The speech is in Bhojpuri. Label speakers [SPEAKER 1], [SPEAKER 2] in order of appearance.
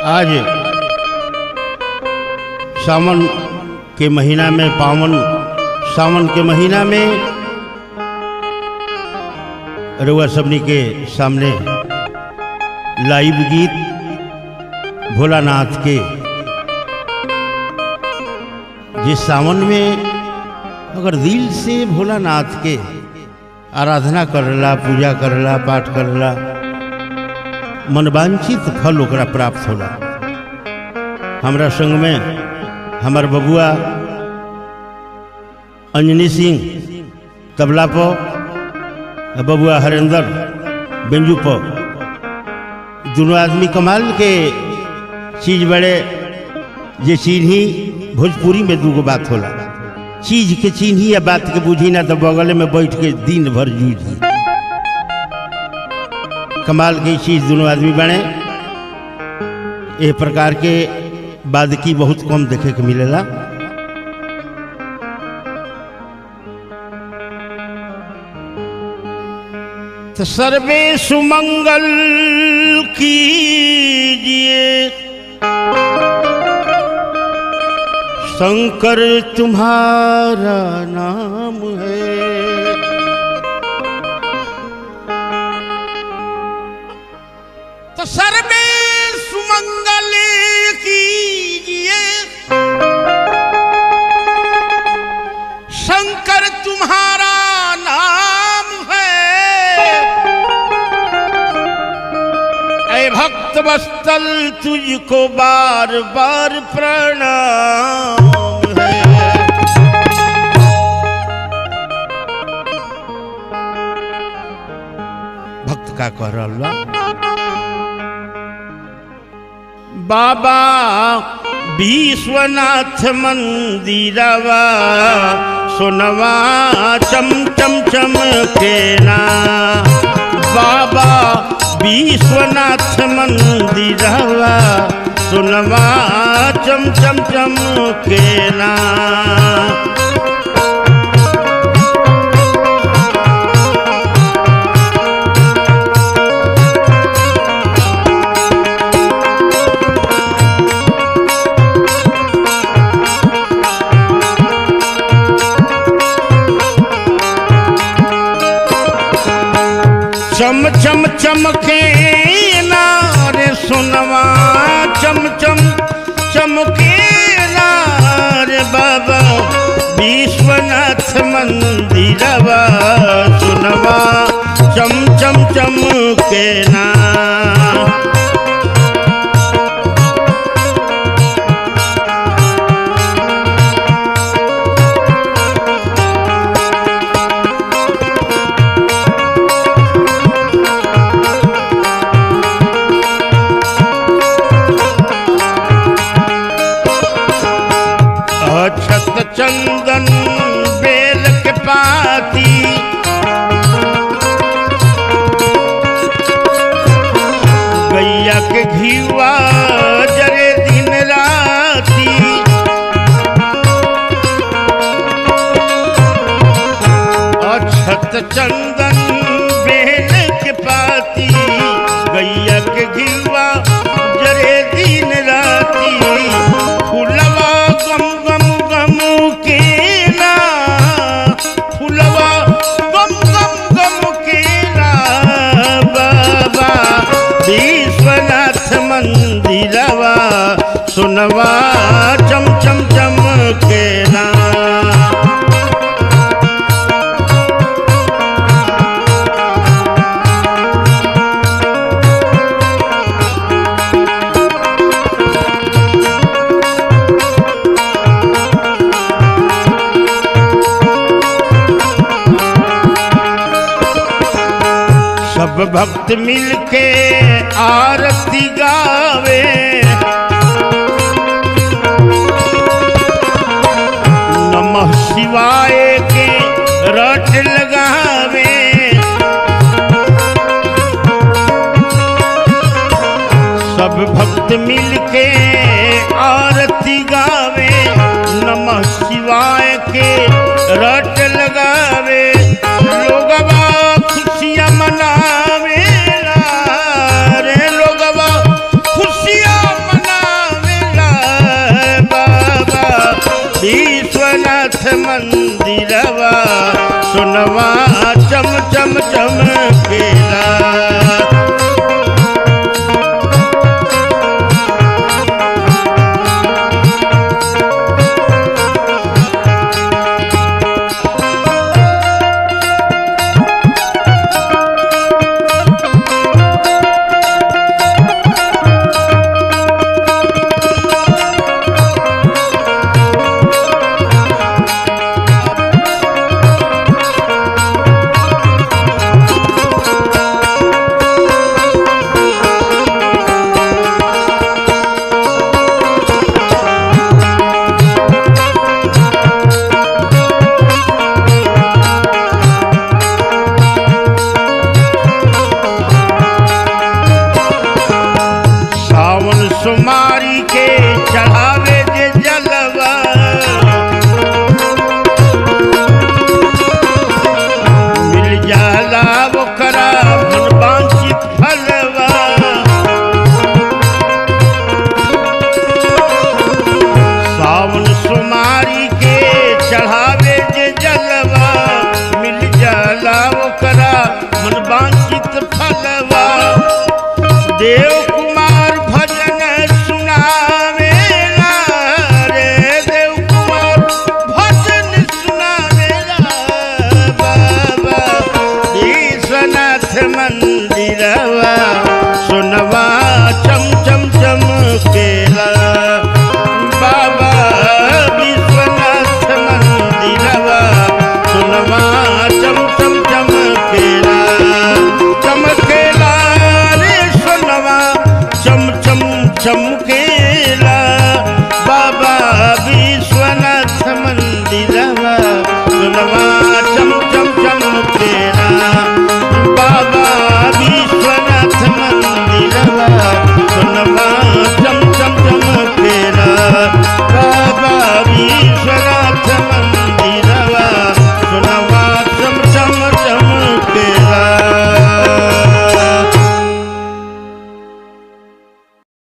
[SPEAKER 1] आज सावन के महीना में, पावन सावन के महीना में रउआ सबनी के सामने लाइव गीत भोलानाथ के, जिस सावन में अगर दिल से भोलानाथ के आराधना करला, पूजा करला, पाठ करला, मनवांछित फल ओकरा प्राप्त होला। हमरा संग में हमार बबुआ अंजनी सिंह तबला पर, बबुआ हरेंद्र बेंजू पर, दोनों आदमी कमाल के चीज बड़े। जे चिन्ही भोजपुरी में दूगो बात होला, चीज के चिन्ही या बात के बुझी ना तो बगल में बैठ के दिन भर जूझी। कमाल की चीज दोनों आदमी बने। ये प्रकार के बादकी बहुत कम देखे के मिलेला। तो सर्वे सुमंगल कीजिए, शंकर तुम्हारा नाम है। तो सर्वे सुमंगल कीजिए, शंकर तुम्हारा नाम है। ऐ भक्त वत्सल तुझको बार बार प्रणाम है। भक्त का कह रहा बाबा विश्वनाथ मंदिरवा, सोनवा चम चम चमकेना। बाबा विश्वनाथ मंदिरवा, सोनवा चम चम चमकेना। चम चम चमके रे सोनवा, चम चम चमके रे बाबा विश्वनाथ मंदिरवा, सोनवा चम चम चमके ना। चंदन बेल के पाती, गैया के घीवा जरे दिन राती। अक्षत चंदन बेल के पाती, गैया के घीवा जरे दिन राती। फूलवा गम गम गम के ना, फूलवा गम गम गम के ना। बाबा विश्वनाथ मंदिरवा, सोनवा चम चम चम के ना। सब भक्त मिलके आरती गावे, नमः शिवाय के रट लगावे। सब भक्त मिलके आरती गावे, नमः शिवाय के रट लगावे। लोगवा खुशियाँ मनावे रे, लोगवा खुशियाँ फलवा देव